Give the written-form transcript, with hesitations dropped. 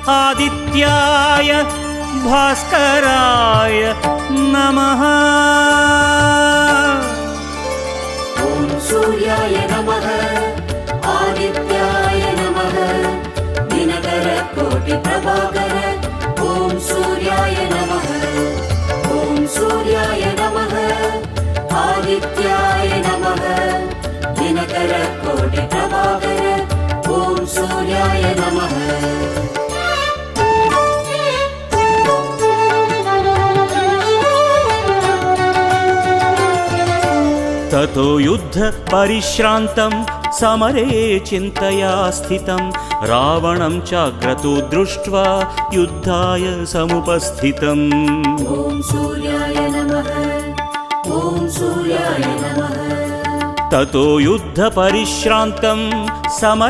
आदित्याय भास्कराय नमः। ॐ सूर्याय नमः आदित्याय नमः दिनकर कोटि प्रभाकर। ॐ सूर्याय नमः ॐ सूर्याय नमः आदित्याय नमः दिनकर कोटि प्रभाकर। ॐ सूर्याय नमः। ततो युद्ध परिश्रान्तं समरे चिन्तया स्थितं रावणं चाक्रतो दृष्ट्वा युद्धाय समुपस्थितम्। ॐ सूर्याय नमः ॐ सूर्याय नमः। ततो युद्ध परिश्रान्तं समरे